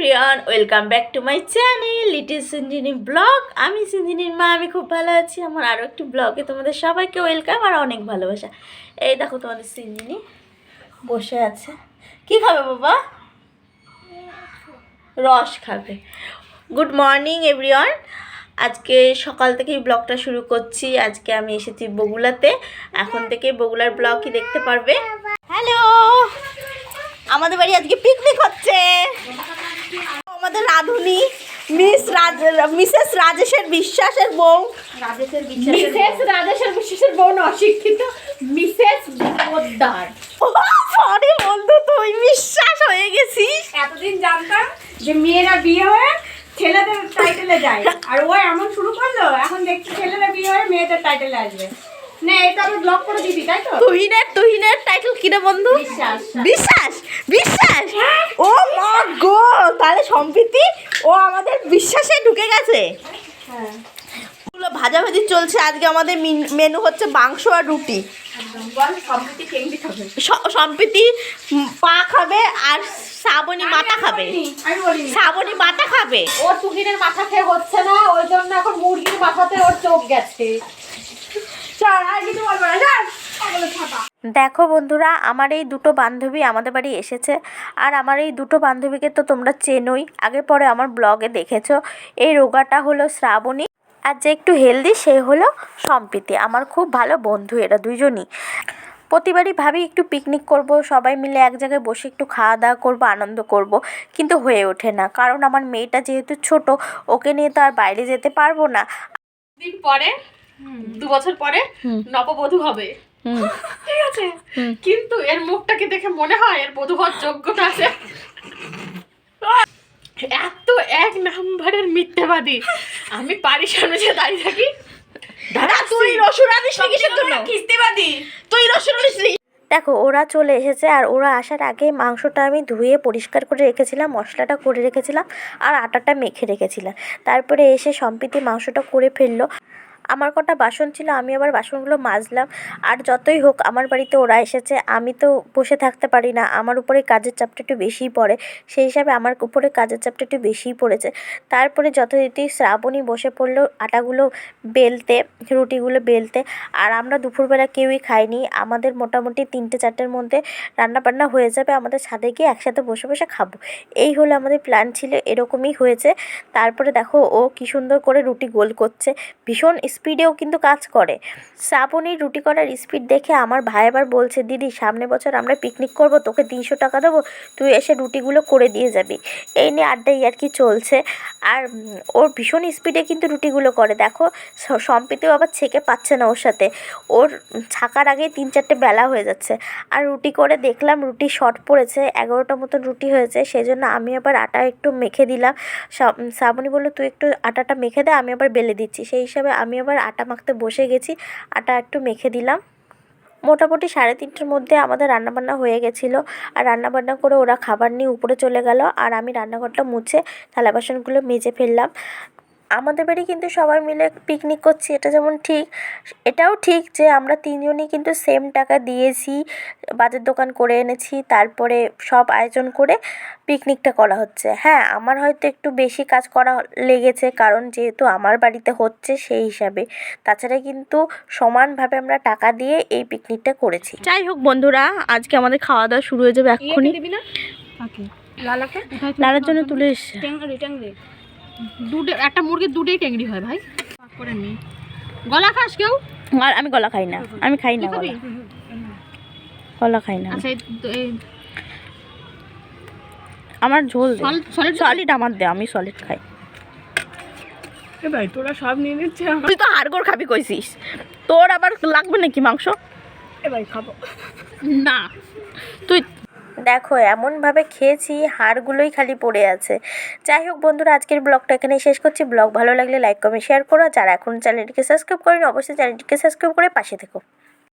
Everyone, welcome back to my channel little Sinjini blog. আমি সিঞ্জিনির মা, আমি খুব ভালো আছি। আমার আরও একটি ব্লগে তোমাদের সবাইকে ওয়েলকাম আর অনেক ভালোবাসা। এই দেখো তোমাদের সিঞ্জিনি বসে আছে। কি খাবে বাবা? রস খাবে। Good morning everyone. আজকে সকাল থেকেই ব্লগটা শুরু করছি। আজকে আমি এসেছি বগুলাতে। এখন থেকে বগুলার ব্লগই দেখতে পারবে। হ্যালো, আমাদের বাড়ি আজকে পিকনিক হচ্ছে। আমাদের রাধুনি মিসেস রাজেশের বিশ্বাসের বউ। রাজেশের বিশ্বাসের বউ না, অশিক্ষিত মিসেস পোদ্দার। সরি বন্ধু, তুই বিশ্বাস হয়ে গেছিস। এতদিন জানতাম যে মেয়েরা বিয়ে হয়ে ছেলেদের টাইটেলে যায়, আর ও এমন শুরু করলো। এখন দেখছি ছেলেরা বিয়ে হয়ে মেয়েদের টাইটেলে আসবে। না, এটা আমি ব্লক করে দিবি, তাই তো? তুহিনের টাইটেল কি রে বন্ধু? বিশ্বাস। বিশ্বাস বিশ্বাস। ও মা গো, তাহলে সম্প্রীতি ও আমাদের বিশ্বাসে ঢুকে গেছে। হ্যাঁ, ভাজাভাজি চলছে। আজকে আমাদের মেনু হচ্ছে মাংস আর রুটি। সম্প্রীতি পা খাবে আর শ্রাবণী মাথা খাবে। শ্রাবণী মাথা খাবে। ওর তুহিনের মাথা খেয়ে হচ্ছে না, ওই জন্য এখন মুরগির মাথাতে ওর চোখ গেছে। দেখো বন্ধুরা, আমার এই দুটো বান্ধবী আমাদের বাড়ি এসেছে। আর আমার এই দুটো বান্ধবীকে তো তোমরা চেনোই, আগে পরে আমার ব্লগে দেখেছো। এই রোগাটা হলো শ্রাবণী, আর যে একটু হেলদি সে হলো সম্প্রীতি। আমার খুব ভালো বন্ধু এরা দুইজনই। প্রতিবারই ভাবি একটু পিকনিক করব, সবাই মিলে এক জায়গায় বসে একটু খাওয়া দাওয়া করবো, আনন্দ করব, কিন্তু হয়ে ওঠে না। কারণ আমার মেয়েটা যেহেতু ছোট, ওকে নিয়ে তো আর বাইরে যেতে পারবো না। দিন পরে 2 বছর পরে নববধূ হবে, ঠিক আছে? কিন্তু এর মুখটাকে দেখে মনে হয় এর বধূ হওয়ার যোগ্যতা আছে। এত এক নাম্বারের মিথ্যাবাদী। আমি পারি সামনে যে দাঁড়িয়ে থাকি। দাদা, তুই রসুন আনিস নি কিসের জন্য? কিস্তিবাদী। তুই রসুন আনিস নি। দেখো, ওরা চলে এসেছে। আর ওরা আসার আগে মাংসটা আমি ধুয়ে পরিষ্কার করে রেখেছিলাম, মশলাটা করে রেখেছিলাম, আর আটাটা মেখে রেখেছিলাম। তারপরে এসে সম্প্রীতি মাংসটা করে ফেললো। আমার কটা বাসন ছিল, আমি আবার বাসনগুলো মাজলাম। আর যতই হোক আমার বাড়িতে ওরা এসেছে, আমি তো বসে থাকতে পারি না। আমার উপরে কাজের চাপটা একটু বেশিই পড়ে, সেই হিসাবে আমার উপরে কাজের চাপটা একটু বেশিই পড়েছে। তারপরে যথারীতি শ্রাবণী বসে পড়লো আটাগুলো বেলতে, রুটিগুলো বেলতে। আর আমরা দুপুরবেলা কেউই খাইনি। আমাদের মোটামুটি 3-4টের মধ্যে রান্নাবান্না হয়ে যাবে, আমাদের ছাদে গিয়ে একসাথে বসে বসে খাবো। এই হলো আমাদের প্ল্যান ছিল, এরকমই হয়েছে। তারপরে দেখো ও কী সুন্দর করে রুটি গোল করছে, ভীষণ স্পিডেও কিন্তু কাজ করে। শ্রাবণীর রুটি করার স্পিড দেখে আমার ভাই আবার বলছে, দিদি সামনের বছর আমরা পিকনিক করব, তোকে 300 টাকা দেবো, তুই এসে রুটিগুলো করে দিয়ে যাবি। এই নিয়ে আড্ডাই আর কি চলছে। আর ওর ভীষণ স্পিডে কিন্তু রুটিগুলো করে। দেখো, সম্প্রীতিও আবার ছেঁকে পাচ্ছে না ওর সাথে, ওর ছাকার আগেই 3-4টে বেলা হয়ে যাচ্ছে। আর রুটি করে দেখলাম রুটি শর্ট পড়েছে, 11টা মতন রুটি হয়েছে। সেই জন্য আমি আবার আটা একটু মেখে দিলাম। শ্রাবণী বললো, তুই একটু আটাটা মেখে দে, আমি আবার বেলে দিচ্ছি। সেই হিসাবে আমি আবার আটা মাখতে বসে গেছি, আটা একটু মেখে দিলাম। মোটামুটি 3:30টার মধ্যে আমাদের রান্নাবান্না হয়ে গেছিলো। আর রান্নাবান্না করে ওরা খাবার নিয়ে উপরে চলে গেল, আর আমি রান্নাঘরটা মুছে থালা বাসনগুলো মেজে ফেললাম। আমাদের বাড়ি কিন্তু সবাই মিলে পিকনিক করছি, এটা যেমন ঠিক, এটাও ঠিক যে আমরা 3জনই কিন্তু সেম টাকা দিয়েছি, বাজার দোকান করে এনেছি, তারপরে সব আয়োজন করে পিকনিকটা করা হচ্ছে। হ্যাঁ, আমার হয়তো একটু বেশি কাজ করা লেগেছে, কারণ যেহেতু আমার বাড়িতে হচ্ছে সেই হিসাবে। তাছাড়া কিন্তু সমানভাবে আমরা টাকা দিয়ে এই পিকনিকটা করেছি। যাই হোক বন্ধুরা, আজকে আমাদের খাওয়া দাওয়া শুরু হয়ে যাবে এক্ষুনি। লালার জন্য তুলে এসছে। একটা মুরগির দুটোই টেংরি হয় ভাই, করে নি। গলা খাস কেউ? আর আমি গলা খাই না, আমি খাই না গলা খাই না। আচ্ছা, আমার ঝোল সলিড আমার দে, আমি সলিড খাই। ভাই তোরা সব নিয়ে নিচ্ছে, তুই তো হাড়গোড় খাবি কইছিস, তোর আবার লাগবে নাকি মাংস? ভাই খাবো না তুই। দেখো, এমনভাবে খেয়েছি হাড়গুলোই খালি পড়ে আছে। যাই হোক বন্ধুরা, আজকের ব্লগটা এখানেই শেষ করছি। ব্লগ ভালো লাগলে লাইক কমেন্ট শেয়ার করো। যারা এখন চ্যানেলটিকে সাবস্ক্রাইব করেনি, অবশ্যই চ্যানেলটিকে সাবস্ক্রাইব করে পাশে থেকো।